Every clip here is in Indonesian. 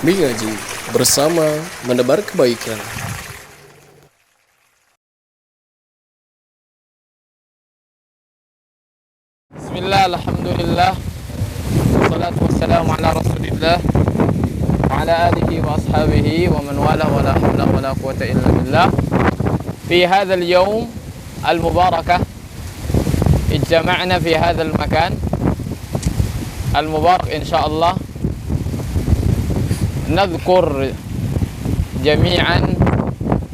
Mengaji bersama menebar kebaikan. Bismillah, alhamdulillah, wassalatu wassalamu ala rasulillah wa ala alihi wa ashabihi wa man wala wa la hawla wa la quwata illa billah. Fi hadzal yawm al-mubarakah ijtama'na fi hadzal makan al-mubarak insyaallah nadhkur jami'an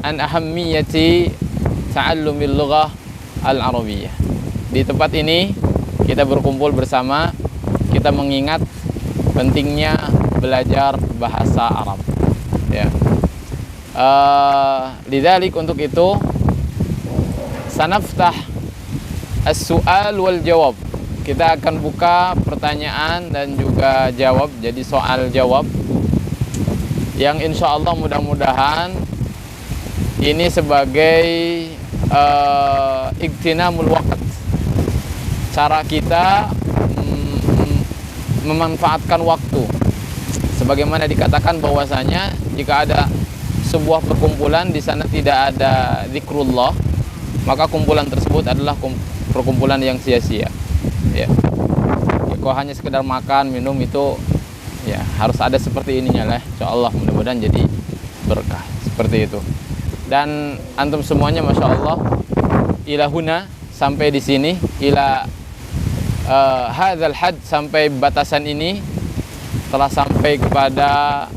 an ahammiyati ta'allumil lughah al-arabiyyah. Di tempat ini kita berkumpul bersama, kita mengingat pentingnya belajar bahasa Arab. Ya. Lidzalik, untuk itu sanaftah as-su'al wal jawab. Kita akan buka pertanyaan dan juga jawab, jadi soal jawab yang insya Allah mudah-mudahan ini sebagai iktinamul waqt, cara kita memanfaatkan waktu. Sebagaimana dikatakan bahwasanya jika ada sebuah perkumpulan di sana tidak ada zikrullah, maka kumpulan tersebut adalah perkumpulan yang sia-sia. Ya. Kalau hanya sekedar makan, minum itu ya harus ada seperti ininya lah. Insyaallah mudah-mudahan jadi berkah seperti itu. Dan antum semuanya masya Allah ilahuna sampai di sini, ila hadzal had, sampai batasan ini telah sampai kepada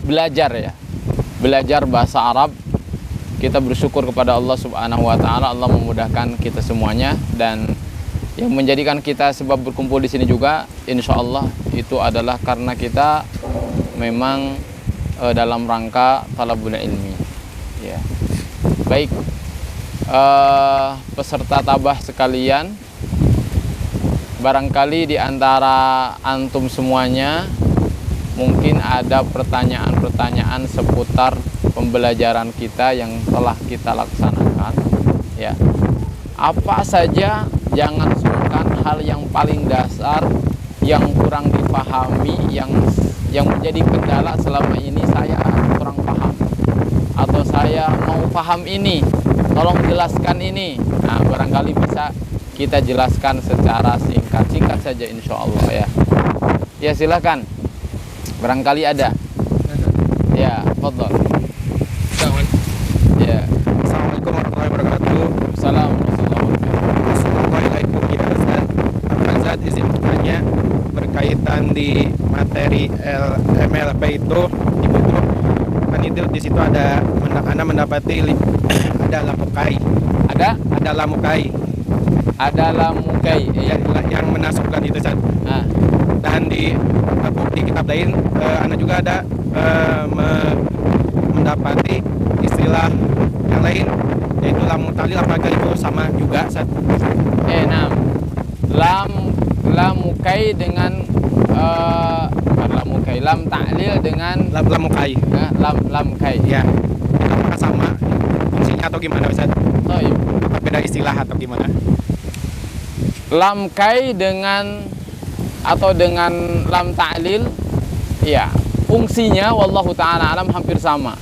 belajar ya, belajar bahasa Arab. Kita bersyukur kepada Allah Subhanahu wa taala, Allah memudahkan kita semuanya, dan yang menjadikan kita sebab berkumpul di sini juga insya Allah itu adalah karena kita memang dalam rangka talabul ilmi. Ya. Baik, peserta tabah sekalian, barangkali di antara antum semuanya mungkin ada pertanyaan-pertanyaan seputar pembelajaran kita yang telah kita laksanakan. Ya. Apa saja, jangan sungkan hal yang paling dasar yang kurang dipahami, yang menjadi kendala selama ini. Saya kurang paham atau saya mau paham ini, tolong jelaskan ini. Nah, barangkali bisa kita jelaskan secara singkat saja insya Allah ya. Ya silakan, barangkali ada. Ya, fadhol. Ya. Assalamualaikum warahmatullahi wabarakatuh. Assalamualaikum ya Ustaz. Ustaz izin bertanya berkaitan di materi MLP itu di buku kan, itu di situ ada Anda mendapati ada lamukai. Ada lamukai yang menasabkan itu Ustaz. Dan di kitab lain Anda juga ada mendapati istilah yang lain, yaitu lam ta'lil. Apakah itu sama juga Ustaz? Nah, lamukai dengan lamukai, lam ta'lil dengan lamukai. Lamkai. Ya. Itu apakah sama fungsinya atau gimana Ustaz? Apakah beda istilah atau gimana? Lamkai dengan atau dengan lam ta'lil, ya, fungsinya wallahu ta'ala alam hampir sama.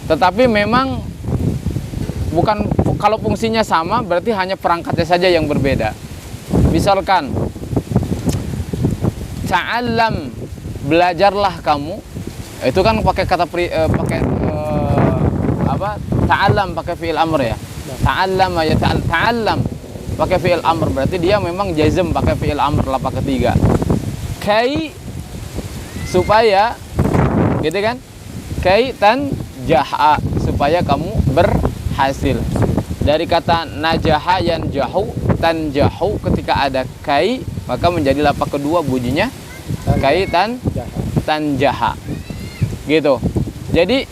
Tetapi memang bukan, kalau fungsinya sama berarti hanya perangkatnya saja yang berbeda. Misalkan ta'allam, belajarlah kamu, itu kan pakai kata ta'allam pakai fi'il amr ya. Ta'allam ya ta'allam pakai fi'il amr, berarti dia memang jazm pakai fi'il amr lapak ketiga. Kai, supaya, gitu kan? Kai tan jaha, supaya kamu berhasil. Dari kata najaha yanjahu, tanjahu, ketika ada kai maka menjadi lapak kedua bunyinya kai tanjaha. Gitu. Jadi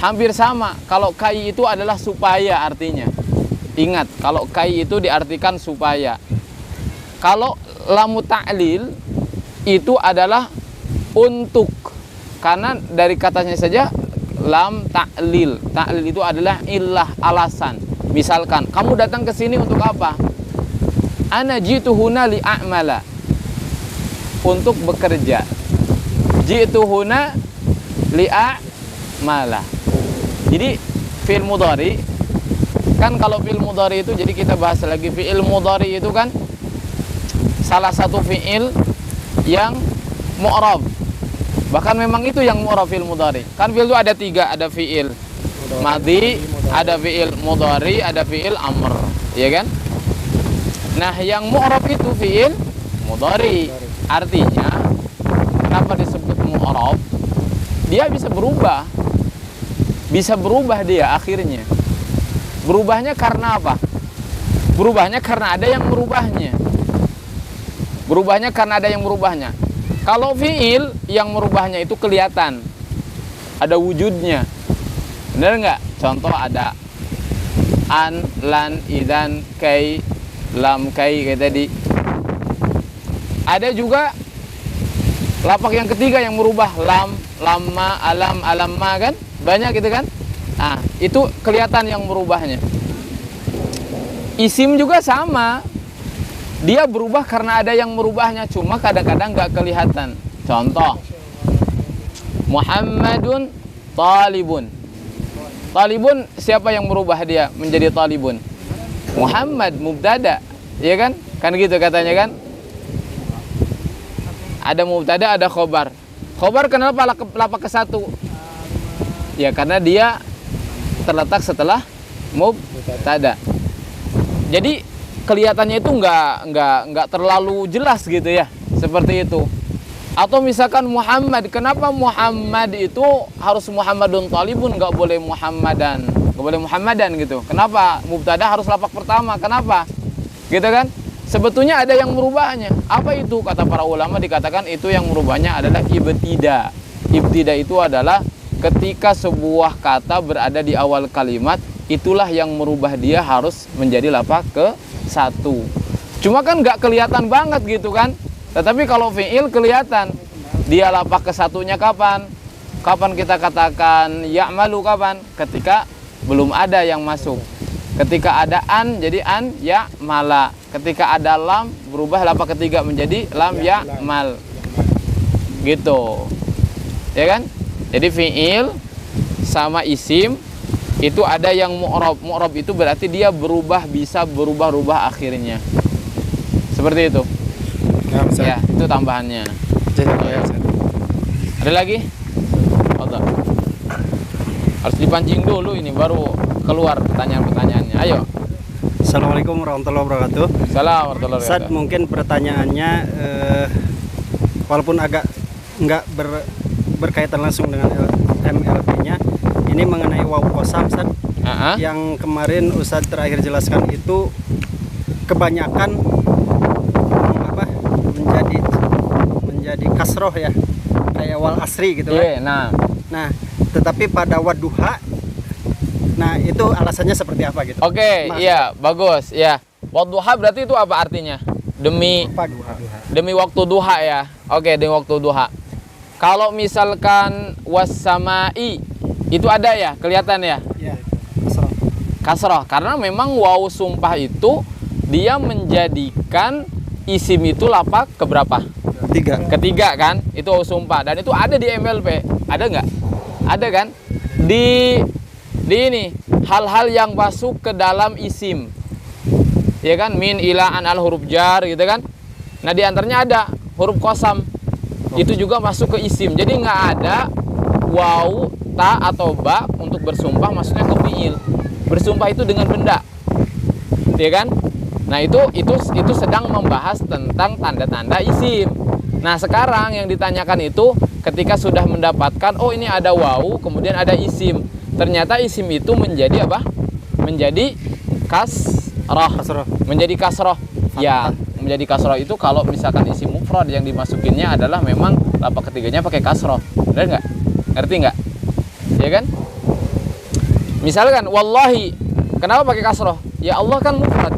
hampir sama. Kalau kai itu adalah supaya artinya. Ingat, kalau kai itu diartikan supaya. Kalau lamu ta'lil itu adalah untuk. Karena dari katanya saja lam ta'lil. Ta'lil itu adalah illah, alasan. Misalkan, kamu datang ke sini untuk apa? Ana jitu huna li a'mala. untuk bekerja. Ji'tu huna li'a'mala. Jadi fi'il mudhari kan, kalau fi'il mudhari itu, jadi kita bahas lagi, fi'il mudhari itu kan salah satu fi'il yang mu'rab. Bahkan memang itu yang mu'rab fi'il mudhari. Kan fi'il itu ada 3, ada fi'il madhi, ada fi'il mudhari, ada fi'il amr, ya kan? Nah, yang mu'rab itu fi'il mudhari. Artinya, kenapa disebut mu'rab? Dia bisa berubah. Bisa berubah dia akhirnya. Berubahnya karena apa? Berubahnya karena ada yang merubahnya. Berubahnya karena ada yang merubahnya. Kalau fi'il yang merubahnya itu kelihatan, ada wujudnya. Benar nggak? Contoh ada an, lan, idan, kai, lam, kai kayak tadi. Ada juga lapak yang ketiga yang merubah, lam, lamma, alam, alamma kan? Banyak gitu kan? Nah, itu kelihatan yang merubahnya. Isim juga sama. Dia berubah karena ada yang merubahnya, cuma kadang-kadang nggak kelihatan. Contoh, Muhammadun talibun. Talibun, siapa yang merubah dia menjadi talibun? Muhammad, mubtada, ya kan? Kan gitu katanya kan? Ada mubtada, ada khobar. Khobar kenapa lapak ke satu? Ya karena dia terletak setelah mubtada. Jadi kelihatannya itu nggak terlalu jelas gitu ya, seperti itu. Atau misalkan Muhammad, kenapa Muhammad itu harus Muhammadun talibun, nggak boleh Muhammadan, nggak boleh Muhammadan gitu? Kenapa mubtada harus lapak pertama? Kenapa? Gitu kan? Sebetulnya ada yang merubahnya. Apa itu? Kata para ulama dikatakan itu yang merubahnya adalah ibtida. Ibtida itu adalah ketika sebuah kata berada di awal kalimat, itulah yang merubah dia harus menjadi lapak ke satu. Cuma kan nggak kelihatan banget gitu kan. Tetapi kalau fi'il kelihatan. Dia lapak ke satunya kapan? Kapan kita katakan ya'malu kapan? Ketika belum ada yang masuk. Ketika ada an jadi an ya'mala. Ketika ada lam berubah lapak ketiga menjadi lam ya'mal. Gitu. Ya kan? Jadi fi'il sama isim itu ada yang mu'rab. Mu'rab itu berarti dia berubah, bisa berubah-ubah akhirnya. Seperti itu. Ya, itu tambahannya. Ada lagi? Harus dipancing dulu ini baru keluar pertanyaan-pertanyaannya. Ayo. Assalamualaikum warahmatullahi wabarakatuh. Salam warahmatullahi Ustaz, wabarakatuh. mungkin pertanyaannya walaupun agak nggak berkaitan langsung dengan MLP-nya, ini mengenai waw qasam, Ustaz. Yang kemarin Ustaz terakhir jelaskan itu kebanyakan menjadi kasroh ya, kayak wal asri gitu kan. Nah, tetapi pada wadduha, nah itu alasannya seperti apa gitu? Oke, iya, bagus. Ya, wadduha berarti itu apa artinya? Demi waktu duha ya. Oke, demi waktu duha. Kalau misalkan wassamai itu ada ya, kelihatan ya? Iya, kasroh. Karena memang waw sumpah itu dia menjadikan isim itu lapak keberapa? Ketiga kan? Itu waw sumpah. Dan itu ada di MLP. Ada nggak? Ada kan? Di ini hal-hal yang masuk ke dalam isim. Ya kan? Min, ila, an, al, huruf jar gitu kan? Nah, di antaranya ada huruf qasam. Itu juga masuk ke isim. Jadi nggak ada waw, ta atau ba untuk bersumpah maksudnya ke fiil. Bersumpah itu dengan benda. Ya kan? Nah, itu sedang membahas tentang tanda-tanda isim. Nah, sekarang yang ditanyakan itu ketika sudah mendapatkan oh ini ada waw, kemudian ada isim. Ternyata isim itu menjadi apa? Menjadi kasroh. Menjadi kasroh. Ya, menjadi kasroh itu kalau misalkan isim mufrad yang dimasukinnya adalah memang lapak ketiganya pakai kasroh. Benar nggak? Ngerti nggak? Ya kan? Misalkan wallahi, kenapa pakai kasroh? Ya Allah kan mufrad,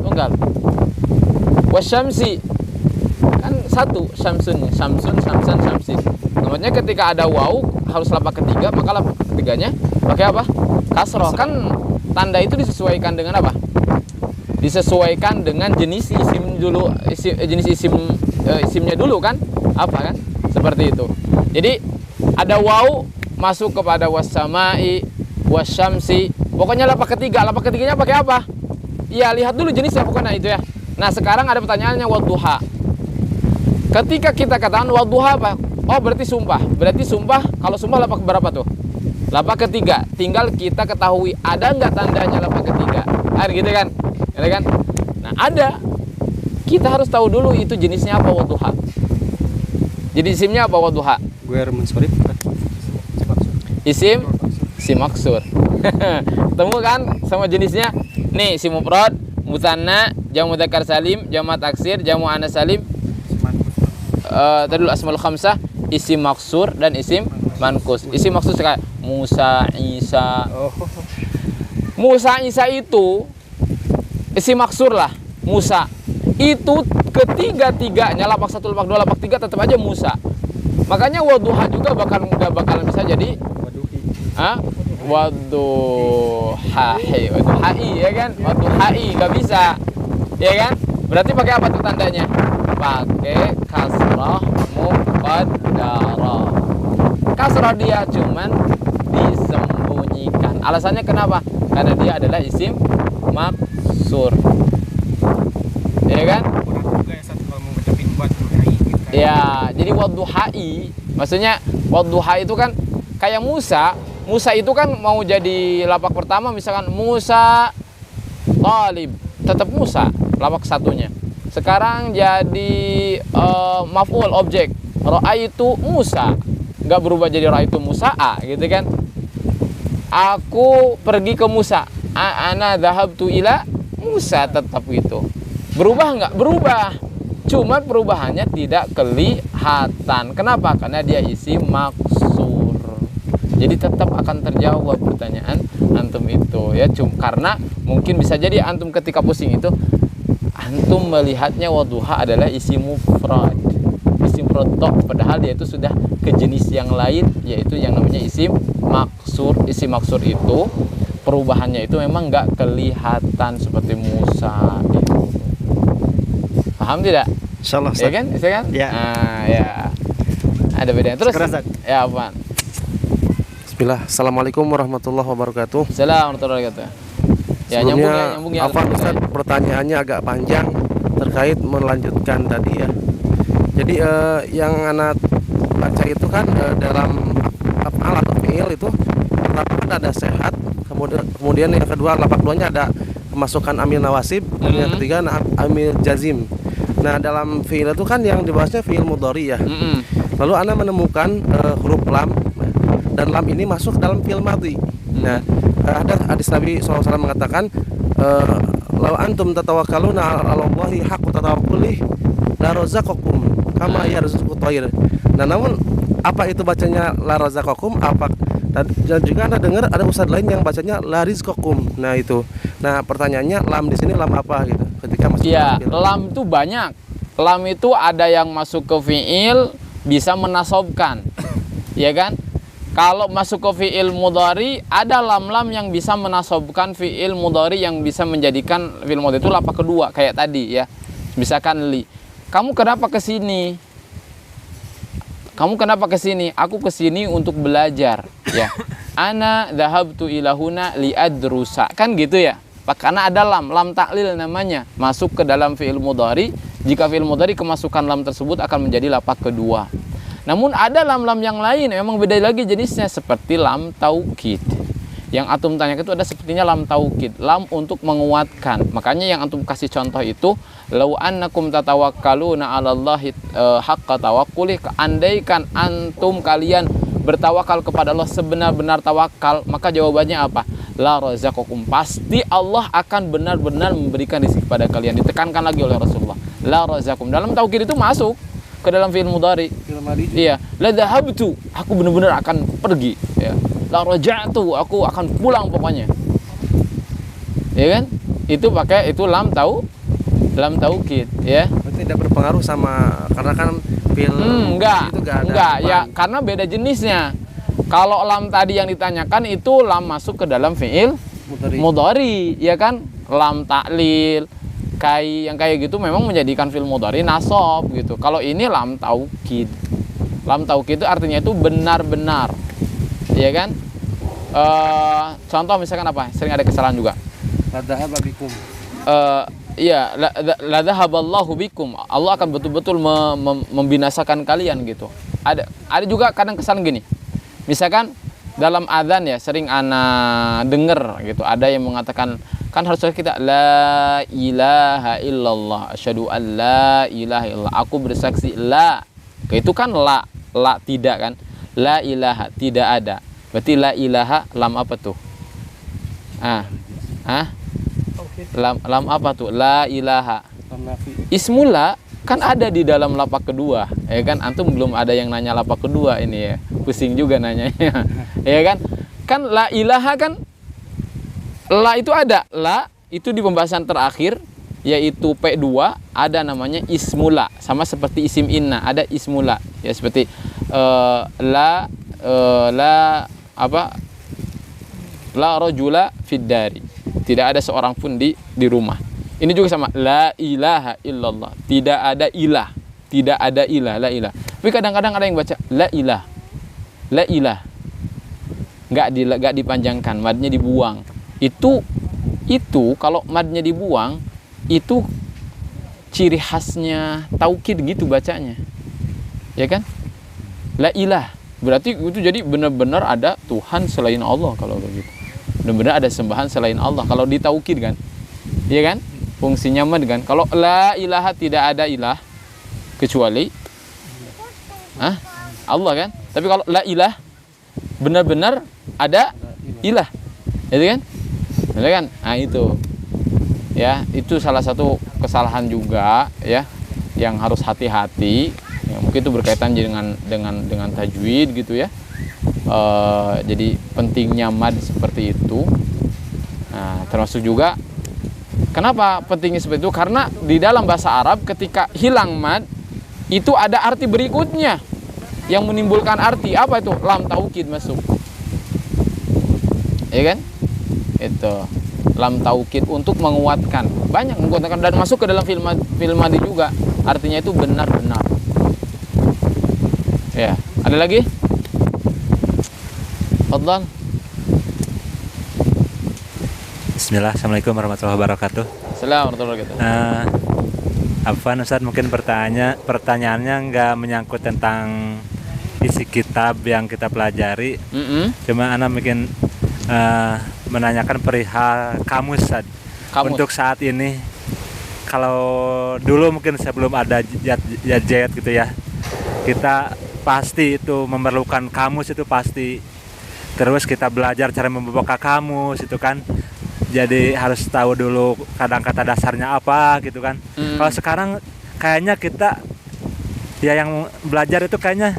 tunggal. Wasyamsi kan satu, syamsun, syamsan, syamsin. Kemudian ketika ada waw harus lapak ketiga, maka lapak ketiganya pakai apa? Kasroh. Kan tanda itu disesuaikan dengan apa? Disesuaikan dengan jenis isim dulu, jenis isim isimnya dulu kan? Apa kan? Seperti itu. Jadi ada waw masuk kepada was-samai, wasyamsi. Pokoknya lapak ketiganya pakai apa? Ya, lihat dulu jenisnya pokoknya itu ya. Nah, sekarang ada pertanyaannya wadduha. Ketika kita katakan wadduha apa? Oh, berarti sumpah. Berarti sumpah, kalau sumpah lapak berapa tuh? Lapak ketiga. Tinggal kita ketahui ada nggak tandanya lapak ketiga. Gitu kan? Gitu kan? Nah, ada. Kita harus tahu dulu itu jenisnya apa wadduha. Jadi isimnya apa wadduha? Guer mensorif. Isim maksur. Ketemu kan sama jenisnya? Nih, isim mufrad, musanna, jamu mudzakkar salim, jamu taksir, jamu anas salim. Tadi dulu asmaul khamsah, isim maksur dan isim mankus. Isim maksur kayak Musa, Isa. Musa, Isa itu isim maksur lah, Musa. Itu ketiga-tiganya lapak 1, lapak 2, lapak 3 tetap aja Musa. Makanya wadduha juga nggak bakalan bisa jadi wadduhai ya kan? Wadduhai nggak bisa, ya kan? Berarti pakai apa tuh tandanya? Pakai kasrah muqaddarah. Kasrah dia cuman disembunyikan. Alasannya kenapa? Karena dia adalah isim maksur. Ya kan? Ya, jadi wadduhai maksudnya wadduha itu kan kayak Musa. Musa itu kan mau jadi lapak pertama misalkan Musa talib, tetap Musa lapak satunya. Sekarang jadi maf'ul objek. Ra'aitu Musa. Enggak berubah jadi ra'aitu Musa'a gitu kan. Aku pergi ke Musa. Ana dhahabtu ila Musa, tetap gitu. Berubah enggak? Berubah. Cuma perubahannya tidak kelihatan. Kenapa? Karena dia isim maksur. Jadi tetap akan terjawab pertanyaan antum itu ya. Karena mungkin bisa jadi antum ketika pusing itu antum melihatnya wadduha adalah isim mufrad. Isim mufrad padahal dia itu sudah ke jenis yang lain yaitu yang namanya isim maksur. Isim maksur itu perubahannya itu memang nggak kelihatan seperti Musa gitu. Paham tidak? Insyaallah. Ya kan? Bisa kan? Ya. Nah, ya. Ada bedanya. Terus ya, apa? Bismillah. Assalamualaikum warahmatullahi wabarakatuh. Assalamualaikum warahmatullahi wabarakatuh. Ya, nyambung ya. Apa Ustaz, pertanyaannya agak panjang terkait melanjutkan tadi ya. Jadi yang anak baca itu kan dalam af'al atau fi'il itu pertama kan ada sehat, kemudian yang kedua lapak duanya ada kemasukan amil nawasib, dan yang ketiga amil jazim. Nah, dalam fi'il itu kan yang dibahasnya fi'il mudhari ya. Lalu Anda menemukan huruf lam, dan lam ini masuk dalam fi'il madhi. Nah, ada hadis Nabi SAW mengatakan, "Law antum tatawakkaluna 'ala Allahi haqqa tawakkuli la razaqakum kama yarzuqut thair." Nah, namun apa itu bacanya la razaqakum? Apa dan juga Anda dengar ada ustaz lain yang bacanya la rizqakum. Nah, itu. Nah, pertanyaannya lam di sini lam apa gitu? Ketika masuk ya, lam itu banyak. Lam itu ada yang masuk ke fi'il bisa menasobkan. Ya kan? Kalau masuk ke fi'il mudhari ada lam-lam yang bisa menasobkan fi'il mudhari yang bisa menjadikan fi'il mudhari itu lapak kedua kayak tadi ya. Misalkan li. Kamu kenapa ke sini? Kamu kenapa ke sini? Aku ke sini untuk belajar, ya. Ana dhahabtu ila huna li adrusa. Kan gitu ya. Karena ada lam taklil namanya, masuk ke dalam fi'il mudhari. Jika fi'il mudhari kemasukan lam tersebut akan menjadi lapak kedua. Namun ada lam-lam yang lain memang beda lagi jenisnya seperti lam taukid. Yang antum tanyakan itu ada sepertinya lam taukid, lam untuk menguatkan. Makanya yang antum kasih contoh itu lau annakum tatawakkaluna 'alallahi haqqa tawakkuli, andaikan antum kalian bertawakal kepada Allah sebenar-benar tawakal, maka jawabannya apa? La razaqakum, pasti Allah akan benar-benar memberikan rezeki kepada kalian. Ditekankan lagi oleh Rasulullah. La razaqakum. Dalam taukid itu masuk ke dalam fi'il mudhari. Iya, la dhahabtu, aku benar-benar akan pergi, ya. La raja'tu, aku akan pulang pokoknya. Ya kan? Itu pakai itu lam taukid, ya. Berarti tidak berpengaruh sama karena kan fi'il enggak, itu enggak ada. Enggak, ya karena beda jenisnya. Kalau lam tadi yang ditanyakan itu lam masuk ke dalam fi'il mudhari, ya kan? Lam taklil Kai yang kayak gitu memang menjadikan fi'il mudhari nasab gitu. Kalau ini lam taukid. Lam taukid itu artinya itu benar-benar. Iya kan? Contoh misalkan apa? Sering ada kesalahan juga. La dhahaba bikum. Iya, la dhahaballahu bikum. Allah akan betul-betul membinasakan kalian gitu. Ada juga kadang kesalahan gini. Misalkan dalam adzan ya sering ana denger gitu, ada yang mengatakan kan harusnya kita la ilaha illallah, asyhadu an la ilaha illallah, aku bersaksi la. Itu kan la tidak kan? La ilaha tidak ada. Berarti la ilaha lam apa tuh? Lam apa tuh? La ilaha. Ismula kan ada di dalam lapak kedua, ya kan? Antum belum ada yang nanya lapak kedua ini ya. Pusing juga nanyanya. Ya kan? Kan la ilaha kan la itu ada. La itu di pembahasan terakhir yaitu P2 ada namanya ismula, sama seperti isim inna ada ismula. Ya seperti la rajula fid dari. Tidak ada seorang pun di rumah. Ini juga sama, la ilaha illallah. Tidak ada ilah. Tidak ada ilah, la ilah. Tapi kadang-kadang ada yang baca la ilah. La ilah. Enggak dipanjangkan, madnya dibuang. Itu kalau madnya dibuang, itu ciri khasnya taukid gitu bacanya. Ya kan? La ilah. Berarti itu jadi benar-benar ada Tuhan selain Allah kalau begitu. Benar-benar ada sembahan selain Allah kalau ditaukid kan. Iya kan? Fungsinya mad kan. Kalau la ilaha tidak ada ilah kecuali Allah kan. Tapi kalau la ilah benar-benar ada ilah. Itu kan? Benar kan? Nah itu. Ya, itu salah satu kesalahan juga ya yang harus hati-hati. Ya, mungkin itu berkaitan dengan tajwid gitu ya. Jadi pentingnya mad seperti itu. Nah, termasuk juga kenapa pentingnya seperti itu? Karena di dalam bahasa Arab ketika hilang mad itu ada arti berikutnya yang menimbulkan arti apa itu? Lam taukid masuk. Ya kan? Itu lam taukid untuk menguatkan. Banyak menguatkan dan masuk ke dalam film madi juga. Artinya itu benar-benar. Ya, ada lagi? Fadlan. Bismillah, Assalamualaikum warahmatullahi wabarakatuh. Assalamualaikum warahmatullahi wabarakatuh. Afwan Ustaz, mungkin pertanyaannya nggak menyangkut tentang isi kitab yang kita pelajari. Cuma ana mungkin menanyakan perihal kamus, Ustaz. Untuk saat ini, kalau dulu mungkin sebelum ada jad gitu ya, kita pasti itu memerlukan kamus itu pasti. Terus kita belajar cara membuka kamus itu kan. Jadi harus tahu dulu kadang kata dasarnya apa gitu kan. Kalau sekarang kayaknya kita ya yang belajar itu kayaknya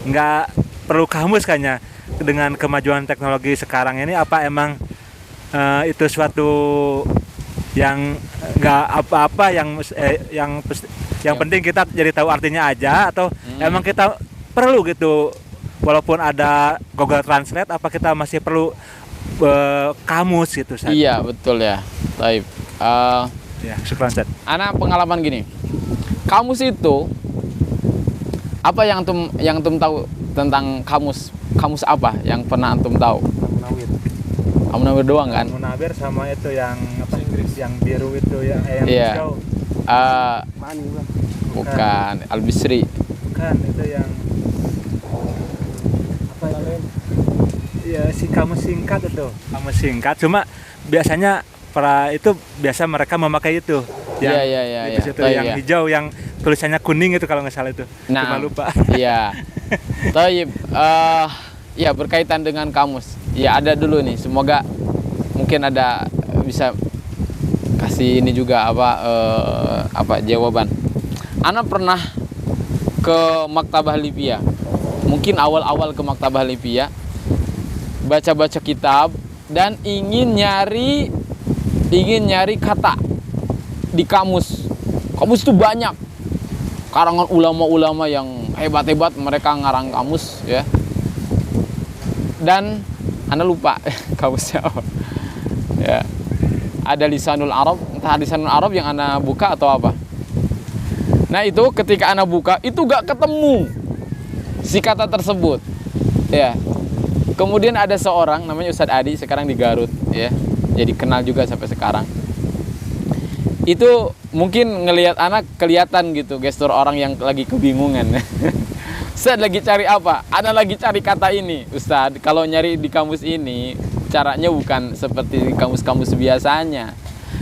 nggak perlu kamus kayaknya. Dengan kemajuan teknologi sekarang ini apa emang itu suatu yang nggak apa-apa yang penting kita jadi tahu artinya aja atau emang kita perlu gitu walaupun ada Google Translate apa kita masih perlu kamus gitu Ustaz? Iya betul ya. Baik. Ya, syukran Ustaz. Ana pengalaman gini. Kamus itu apa yang antum tahu tentang kamus? Kamus apa yang pernah antum tahu? Munawir doang kan? Munawir sama itu yang apa Inggris yang biru itu yang hijau. Bukan Al-Bisri. Bukan itu yang apa itu? Ya si kamus singkat itu. Kamus singkat cuma biasanya biasa mereka memakai itu. Yang itu yang hijau yang tulisannya kuning itu kalau nggak salah itu. Nah, cuma lupa. Iya. Taib. Ya berkaitan dengan kamus. Ya ada dulu nih. Semoga mungkin ada bisa kasih ini juga apa jawaban. Ana pernah ke Maktabah Libya. Mungkin awal-awal ke Maktabah Libya baca-baca kitab dan ingin nyari kata di kamus. Kamus itu banyak. Karangan ulama-ulama yang hebat-hebat mereka ngarang kamus ya. Dan Anda lupa kamusnya apa. Ya. ada lisanul Arab, entah lisanul Arab yang ana buka atau apa. Nah itu ketika ana buka itu gak ketemu si kata tersebut, ya. Kemudian ada seorang namanya Ustadz Adi, sekarang di Garut, ya, jadi kenal juga sampai sekarang. Itu mungkin ngelihat anak kelihatan gitu gestur orang yang lagi kebingungan. Ustadz lagi cari apa? Ana lagi cari kata ini, Ustadz. Kalau nyari di kamus ini caranya bukan seperti di kamus-kamus biasanya.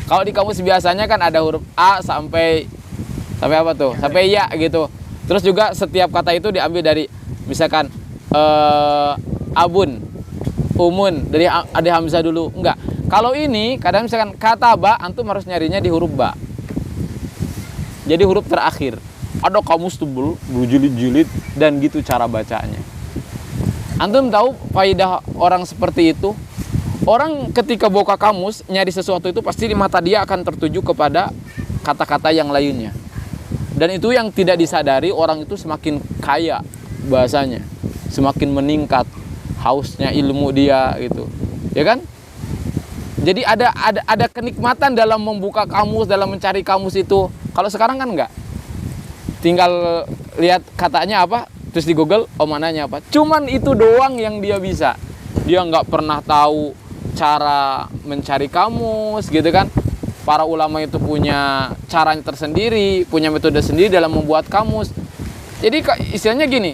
Kalau di kamus biasanya kan ada huruf A sampai apa tuh? Sampai ya gitu. Terus juga setiap kata itu diambil dari misalkan abun, umun, dari ada hamzah dulu. Enggak. Kalau ini kadang misalkan kata ba, antum harus nyarinya di huruf ba. Jadi huruf terakhir. Ada kamus tebel, berjilid-jilid, dan gitu cara bacanya. Antum tahu faidah orang seperti itu? Orang ketika buka kamus nyari sesuatu itu pasti di mata dia akan tertuju kepada kata-kata yang lainnya. Dan itu yang tidak disadari, orang itu semakin kaya bahasanya, semakin meningkat hausnya ilmu dia gitu, ya kan? Jadi ada kenikmatan dalam membuka kamus, dalam mencari kamus itu. Kalau sekarang kan enggak, tinggal lihat katanya apa, terus di Google, oh mananya apa. Cuman itu doang yang dia bisa. Dia nggak pernah tahu cara mencari kamus, gitu kan? Para ulama itu punya caranya tersendiri, punya metode sendiri dalam membuat kamus. Jadi istilahnya gini,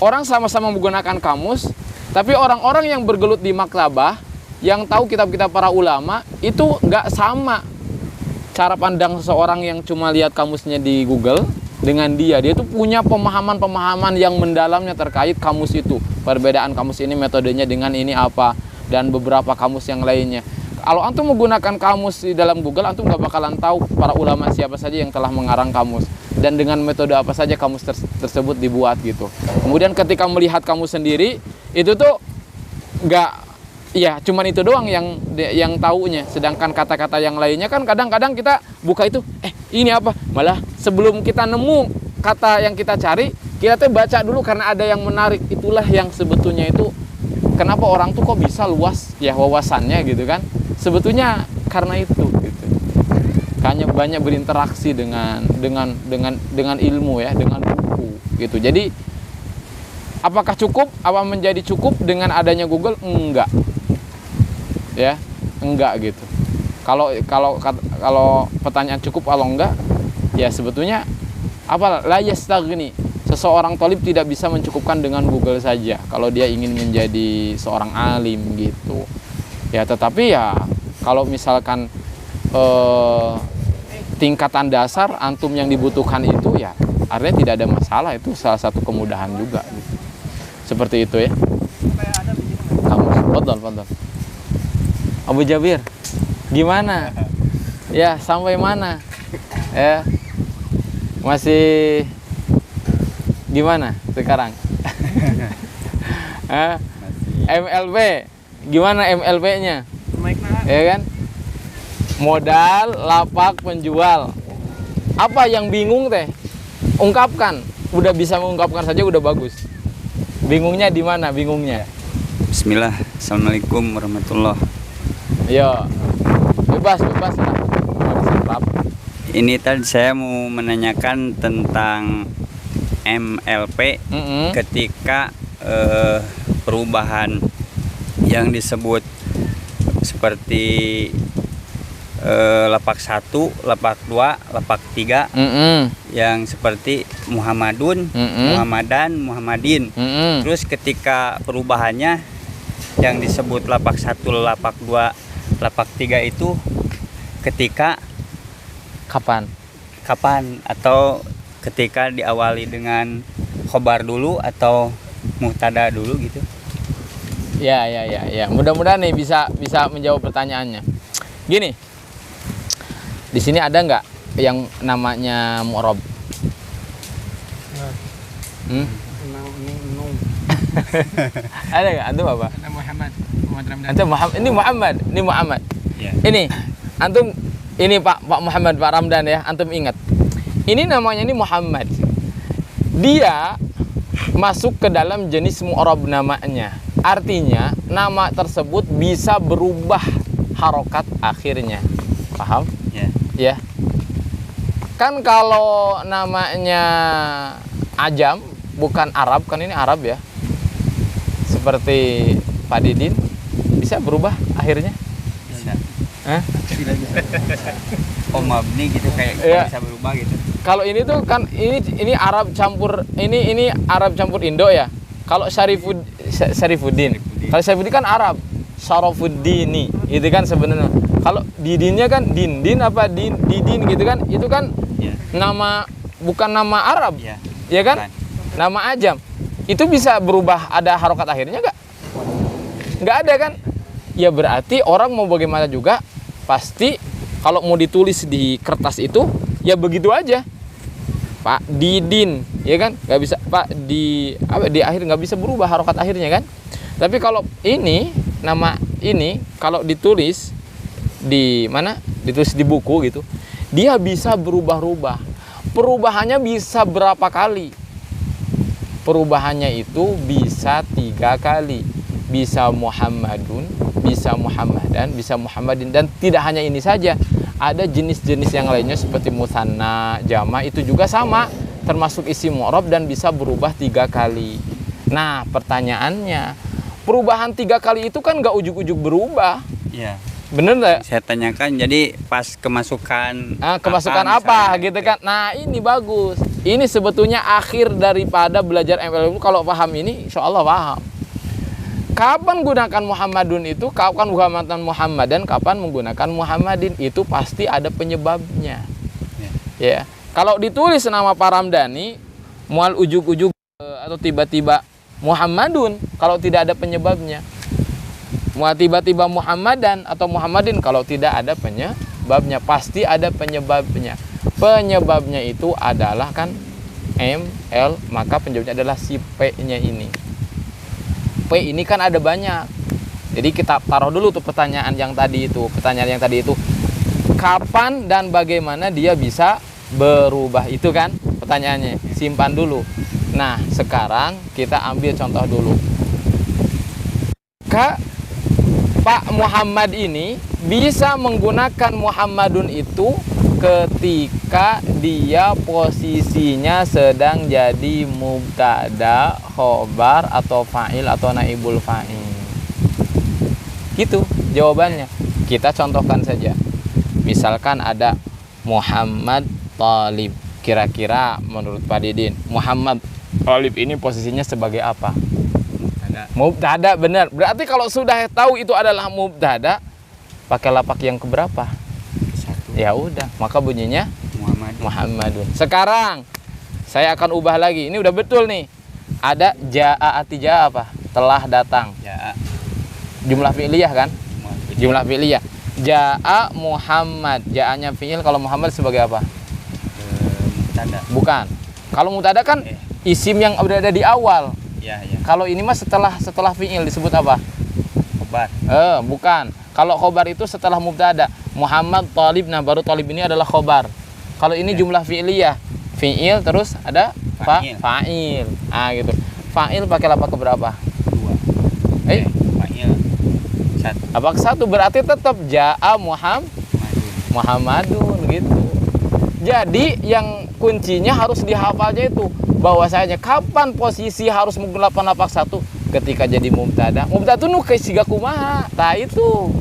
orang sama-sama menggunakan kamus, tapi orang-orang yang bergelut di maktabah, yang tahu kitab-kitab para ulama, itu nggak sama cara pandang seseorang yang cuma lihat kamusnya di Google dengan dia. Dia itu punya pemahaman-pemahaman yang mendalamnya terkait kamus itu. Perbedaan kamus ini metodenya dengan ini apa, dan beberapa kamus yang lainnya. Kalau antum menggunakan kamus di dalam Google, antum nggak bakalan tahu para ulama siapa saja yang telah mengarang kamus dan dengan metode apa saja kamus tersebut dibuat gitu. Kemudian ketika melihat kamus sendiri, itu tuh nggak, ya cuman itu doang yang taunya. Sedangkan kata-kata yang lainnya kan kadang-kadang kita buka itu, ini apa? Malah sebelum kita nemu kata yang kita cari, kita tuh baca dulu karena ada yang menarik. Itulah yang sebetulnya itu kenapa orang tuh kok bisa luas ya wawasannya gitu kan? Sebetulnya karena itu gitu. Hanya banyak berinteraksi dengan ilmu ya, dengan buku gitu. Jadi apakah cukup? Apa menjadi cukup dengan adanya Google? Enggak. Ya, enggak gitu. Kalau pertanyaan cukup atau enggak, ya sebetulnya apa la yastaghni. Seseorang thalib tidak bisa mencukupkan dengan Google saja kalau dia ingin menjadi seorang alim gitu. Ya, tetapi ya kalau misalkan tingkatan dasar antum yang dibutuhkan itu ya artinya tidak ada masalah, itu salah satu kemudahan juga gitu. Seperti itu ya. Kamu fadhal. Abu Jabir, gimana? Ya, sampai mana? Ya. Masih gimana sekarang? MLP, gimana MLP-nya? Ya kan? Modal, lapak, penjual. Apa yang bingung teh? Ungkapkan. Udah bisa mengungkapkan saja udah bagus. Bingungnya di mana bingungnya? Bismillah. Assalamualaikum warahmatullahi. Yo. Bebas lah. Ini tadi saya mau menanyakan tentang MLP ketika perubahan yang disebut seperti lapak 1, lapak 2, lapak 3 yang seperti Muhammadun, Muhammadan, Muhammadin. Terus ketika perubahannya yang disebut lapak 1, lapak 2, lapak 3 itu ketika kapan? Atau ketika diawali dengan khobar dulu atau muhtada dulu gitu. Ya. Mudah-mudahan nih bisa menjawab pertanyaannya. Gini, di sini ada nggak yang namanya mu'rab? Ada nggak? Antum apa? Muhammad Ramdan. Antum Muhammad. Ini Muhammad. Ya. Ini antum, ini Pak Muhammad, Pak Ramdan ya. Antum ingat. Ini namanya ini Muhammad. Dia masuk ke dalam jenis mu'rab namanya. Artinya nama tersebut bisa berubah harokat akhirnya. Paham? Ya. Ya. Kan kalau namanya ajam bukan Arab, kan ini Arab ya. Seperti Pak Didin bisa berubah akhirnya? Bisa. Hah? Tidak bisa. Oh, mabni gitu kayak Iya. bisa berubah gitu. Kalau ini tuh kan ini Arab campur ini Arab campur Indo ya. Kalau Syarifuddin. Kalau Syarifuddin kan Arab. Syarafuddini itu kan sebenarnya. Kalau Didinnya kan Din apa Didin gitu kan. Itu kan Ya. nama bukan nama Arab. Ya. Ya kan? Bukan. Nama ajam. Itu bisa berubah ada harokat akhirnya nggak? Nggak ada kan? Ya berarti orang mau bagaimana juga pasti kalau mau ditulis di kertas itu ya begitu aja. Pak Didin, ya kan? Nggak bisa Pak di akhir nggak bisa berubah harokat akhirnya kan? Tapi kalau ini nama ini kalau ditulis di mana? Ditulis di buku gitu, dia bisa berubah-ubah. Perubahannya bisa berapa kali? Perubahannya itu bisa 3 kali. Bisa Muhammadun, bisa Muhammadan, bisa Muhammadin. Dan tidak hanya ini saja, ada jenis-jenis yang lainnya seperti musanna, jama itu juga sama, termasuk isim mu'rab dan bisa berubah 3 kali. Nah pertanyaannya, perubahan 3 kali itu kan nggak ujuk-ujuk berubah, Ya. bener nggak? Saya tanyakan jadi pas kemasukan Kemasukan apa misalnya, gitu kan? Nah ini bagus. Ini sebetulnya akhir daripada belajar ML kalau paham ini, insya Allah paham. Kapan gunakan Muhammadun itu, kapan gunakan Muhammadan, kapan menggunakan Muhammadin, itu pasti ada penyebabnya. Ya. Kalau ditulis nama Pak Ramdhani, mual ujuk-ujuk atau tiba-tiba Muhammadun, kalau tidak ada penyebabnya. Mual tiba-tiba Muhammadan atau Muhammadin, kalau tidak ada penyebabnya, pasti ada penyebabnya. Penyebabnya itu adalah kan M, L, maka penyebabnya adalah si P-nya ini. P ini kan ada banyak. Jadi kita taruh dulu tuh pertanyaan yang tadi itu. Pertanyaan yang tadi itu, kapan dan bagaimana dia bisa berubah, itu kan pertanyaannya. Simpan dulu. Nah, sekarang kita ambil contoh dulu. Pak Muhammad ini bisa menggunakan Muhammadun itu ketika dia posisinya sedang jadi mubtada, khobar, atau fa'il atau naibul fa'il. Gitu jawabannya. Kita contohkan saja. Misalkan ada Muhammad Talib. Kira-kira menurut Pak Didin, Muhammad Talib ini posisinya sebagai apa? Mubtada, benar. Berarti kalau sudah tahu itu adalah mubtada, pakai lapak yang keberapa? Ya udah, maka bunyinya Muhammadun. Sekarang saya akan ubah lagi. Ini udah betul nih. Ada jaa atija apa? Telah datang. Jaa. Jumlah fi'liyah kan? Jumlah fi'liyah. Jaa Muhammad. Jaanya fi'il, kalau Muhammad sebagai apa? Mubtada. Bukan. Kalau mubtada kan isim yang berada di awal. Ya. Kalau ini mah setelah fi'il disebut apa? Khobar. Bukan. Kalau khobar itu setelah mubtada. Muhammad Talib, nah baru Talib ini adalah khobar. Kalau ini jumlah fi'liyah, fi'il terus ada fa'il. Gitu. Fa'il pakai lapak keberapa? 2. Fa'il 1. Lapak 1 berarti tetap ja'a Muhammadun gitu. Jadi yang kuncinya harus dihafalnya itu bahwasanya kapan posisi harus menggunakan lapak 1 ketika jadi mubtada. Mubtada itu nu siga kumaha. Tah itu.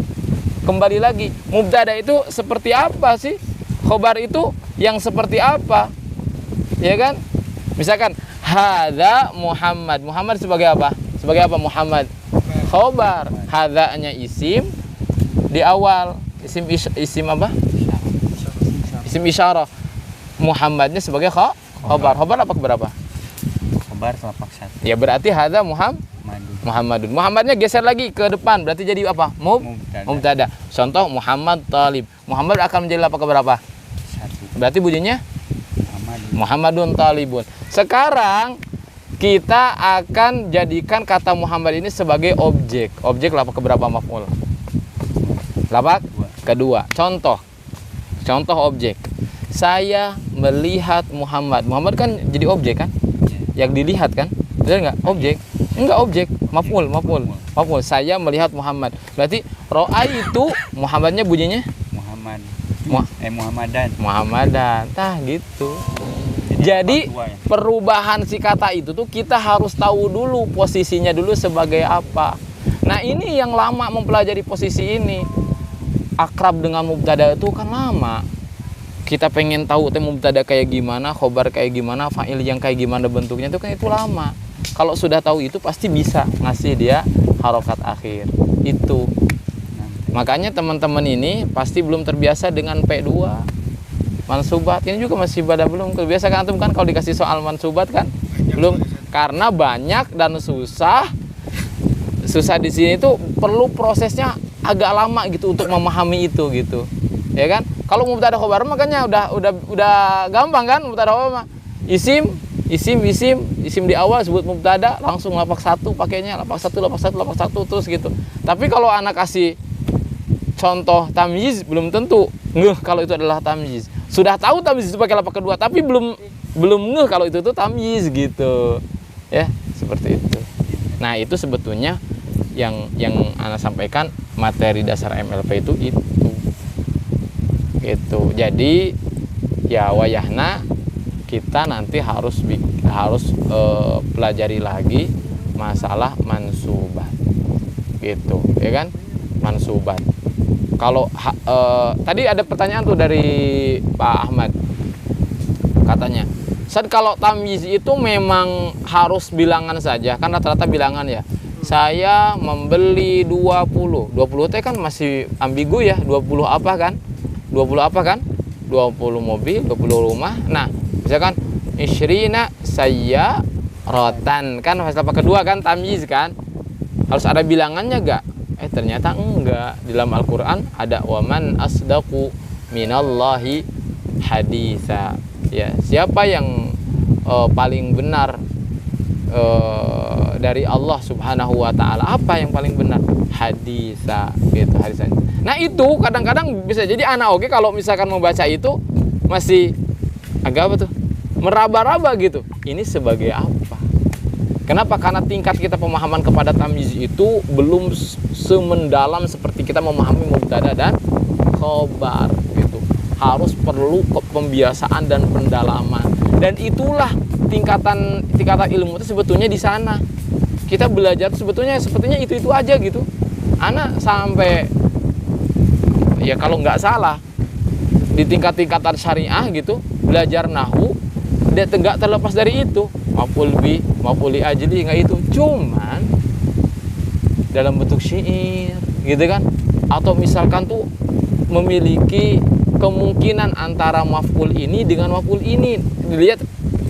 Kembali lagi, mubtada itu seperti apa sih? Khobar itu yang seperti apa? Ya kan? Misalkan hadza Muhammad. Muhammad sebagai apa? Sebagai apa Muhammad? Khobar. Hadzanya isim di awal. Isim apa? Isim isyarah. Muhammadnya sebagai khobar. Khobar apa berapa? Khobar lapak 1. Ya berarti hadza Muhammadun. Muhammadnya geser lagi ke depan, berarti jadi apa? Mubtada. Contoh Muhammad Talib. Muhammad akan menjadi lapak keberapa? 1. Berarti bunyinya Muhammadun Talibun. Sekarang kita akan jadikan kata Muhammad ini sebagai objek. Objek lapak keberapa maf'ul? Lapak kedua. Contoh objek. Saya melihat Muhammad. Muhammad kan jadi objek kan? Yang dilihat kan? Benar nggak? Objek. Enggak objek, maf'ul. Saya melihat Muhammad. Berarti ro'a itu Muhammadnya bunyinya Muhammad. Muhammadan. Tah gitu. Jadi perubahan si kata itu tuh kita harus tahu dulu posisinya dulu sebagai apa. Nah, ini yang lama mempelajari posisi ini. Akrab dengan mubtada itu kan lama. Kita pengen tahu mubtada kayak gimana, khobar kayak gimana, fa'il yang kayak gimana bentuknya itu kan itu lama. Kalau sudah tahu itu pasti bisa ngasih dia harokat akhir. Itu. Makanya teman-teman ini pasti belum terbiasa dengan P2. Mansubat ini juga masih pada belum kebiasa kan antum kan kalau dikasih soal mansubat kan belum, karena banyak dan susah di sini itu perlu prosesnya agak lama gitu untuk memahami itu gitu ya kan. Kalau mubtada khobar makanya udah gampang kan. Mubtada khobar mah isim di awal sebut mubtada langsung lapak satu pakainya lapak satu terus gitu. Tapi kalau anak kasih contoh tamyiz belum tentu ngeh kalau itu adalah tamyiz. Sudah tahu tamyiz itu pakai lapak kedua tapi belum ngeh kalau itu tuh tamyiz gitu. Ya, seperti itu. Nah, itu sebetulnya yang Ana sampaikan materi dasar MLP itu. Gitu. Jadi ya wayahna kita nanti harus pelajari lagi masalah mansubat. Gitu, ya kan? Mansubat. Kalau tadi ada pertanyaan tuh dari Pak Ahmad, katanya, Ustaz kalau tamyiz itu memang harus bilangan saja, kan rata-rata bilangan ya. Saya membeli 20 teh kan masih ambigu ya, 20 apa kan? 20 mobil, 20 rumah. Nah, misalkan isyrina saya rotan kan masalah kedua kan tamyiz kan? Harus ada bilangannya gak? Ternyata enggak. Di dalam Al-Quran ada waman asdaqu minallahi haditha. Ya, siapa yang paling benar dari Allah Subhanahu wa taala? Apa yang paling benar? Haditha gitu hadisnya. Nah, itu kadang-kadang bisa jadi anak oke kalau misalkan membaca itu masih agak apa tuh? Meraba-raba gitu. Ini sebagai apa? Kenapa? Karena tingkat kita pemahaman kepada tamyiz itu belum semendalam seperti kita memahami mubtada dan khobar gitu. Harus perlu pembiasaan dan pendalaman. Dan itulah tingkatan ilmu itu sebetulnya di sana. Kita belajar sebetulnya sepertinya itu aja gitu. Anak sampai ya kalau nggak salah di tingkatan syariah gitu belajar nahwu dia nggak terlepas dari itu. Maf'ul bi, maf'ul li ajli enggak itu. Cuman dalam bentuk syair gitu kan. Atau misalkan tuh memiliki kemungkinan antara maf'ul ini dengan maf'ul ini. Dilihat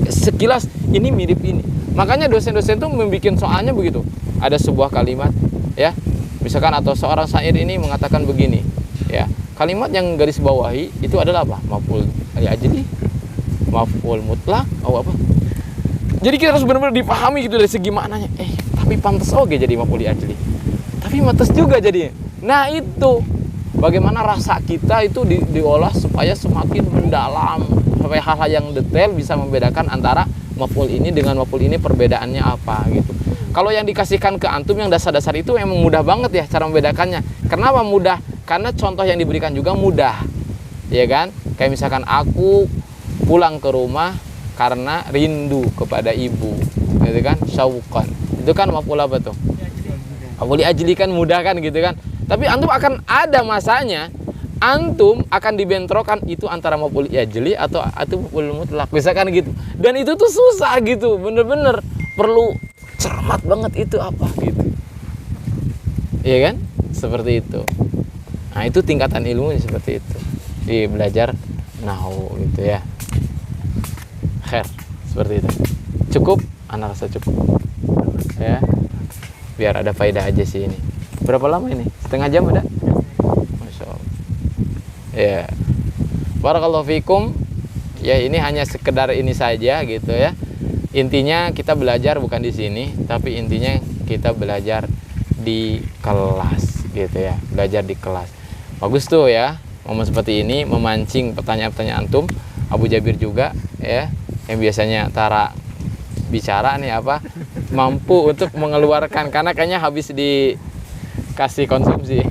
sekilas ini mirip ini. Makanya dosen-dosen tuh membuat soalnya begitu. Ada sebuah kalimat ya. Misalkan atau seorang syair ini mengatakan begini ya. Kalimat yang garis bawahi itu adalah apa? Maf'ul li ajli, maf'ul mutlak atau apa? Jadi kita harus benar-benar dipahami gitu dari segi maknanya. Tapi pantas oke jadi maf'ul li ajli. Tapi pantas juga jadi. Nah, itu bagaimana rasa kita itu diolah supaya semakin mendalam sampai hal-hal yang detail bisa membedakan antara maf'ul ini dengan maf'ul ini perbedaannya apa gitu. Kalau yang dikasihkan ke antum yang dasar-dasar itu emang mudah banget ya cara membedakannya. Kenapa mudah? Karena contoh yang diberikan juga mudah. Ya kan? Kayak misalkan aku pulang ke rumah karena rindu kepada ibu, gitu kan, syauqan. Itu kan maf'ul apa tuh? Maf'ul li ajli kan mudah kan gitu kan. Tapi antum akan ada masanya antum akan dibentrokan itu antara maf'ul li ajli atau maf'ul mutlak, misalkan gitu. Dan itu tuh susah gitu, bener-bener perlu cermat banget itu apa gitu. Iya kan? Seperti itu. Nah, itu tingkatan ilmunya seperti itu. Di belajar nahwu gitu ya. Khair, seperti itu. Cukup, anak rasa cukup. Ya. Biar ada faedah aja sih ini. Berapa lama ini? Setengah jam ada? Masya Allah. Ya. Barakallahu fikum. Ya, ini hanya sekedar ini saja gitu ya. Intinya kita belajar bukan di sini, tapi intinya kita belajar di kelas gitu ya. Belajar di kelas. Bagus tuh ya. Momen seperti ini memancing pertanyaan-pertanyaan antum. Abu Jabir juga ya. Yang biasanya Tara bicara nih apa mampu untuk mengeluarkan karena kayaknya habis dikasih konsumsi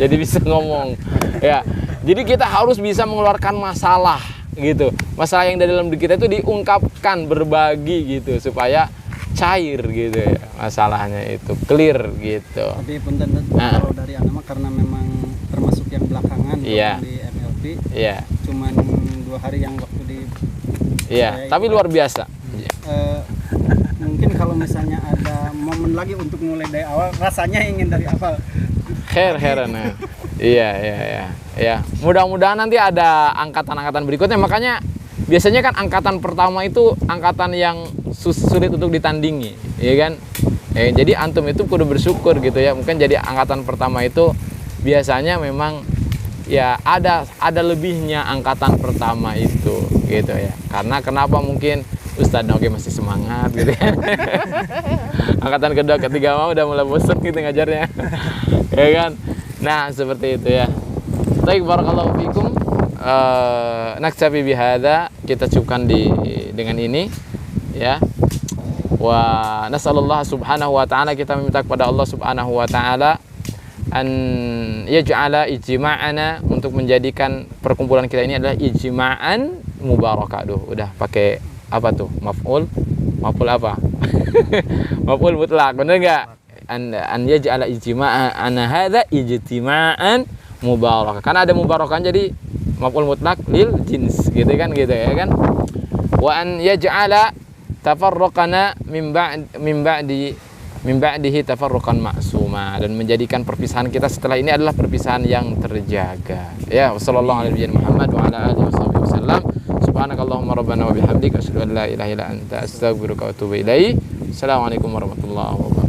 jadi bisa ngomong ya. Jadi kita harus bisa mengeluarkan masalah gitu. Masalah yang dari dalam diri kita itu diungkapkan, berbagi gitu supaya cair gitu ya. Masalahnya itu clear gitu. Tapi punten kalau dari anak mah karena memang termasuk yang belakangan di MLP. Iya. Cuman 2 hari yang waktu di tapi luar biasa. Mungkin kalau misalnya ada momen lagi untuk mulai dari awal, rasanya ingin dari awal. Khairan. Iya. Mudah-mudahan nanti ada angkatan-angkatan berikutnya. Makanya biasanya kan angkatan pertama itu angkatan yang sulit untuk ditandingi, ya kan? Jadi antum itu kudu bersyukur gitu ya. Mungkin jadi angkatan pertama itu biasanya memang ya ada lebihnya angkatan pertama itu gitu ya. Karena kenapa mungkin Ustadz Noge masih semangat gitu ya. Angkatan kedua ketiga mah udah mulai bosan gitu ngajarnya. Ya kan? Nah, seperti itu ya. Baik, barakallahu fikum. Naktabi bihadza, kita cukupkan dengan ini ya. Wa nasallallahu subhanahu wa ta'ala, kita meminta kepada Allah subhanahu wa ta'ala an yaj'ala ijma'ana, untuk menjadikan perkumpulan kita ini adalah ijma'an mubarakah. Udah pakai apa tuh? Maf'ul apa? Maf'ul mutlak, bener enggak? An yaj'ala ijma'ana hadza ijtima'an mubarakah. Karena ada mubarakah jadi maf'ul mutlak lil jins gitu ya kan? Wa an yaj'ala tafarruqana min ba'dihi tafarruqan ma'suma, dan menjadikan perpisahan kita setelah ini adalah perpisahan yang terjaga. Ya, sallallahu alaihi Muhammad wa ala alihi wasallam. Subhanakallahumma rabbana wa bihamdika asyhadu an la ilaha illa anta astaghfiruka wa atubu ilaik. Assalamualaikum warahmatullahi wabarakatuh.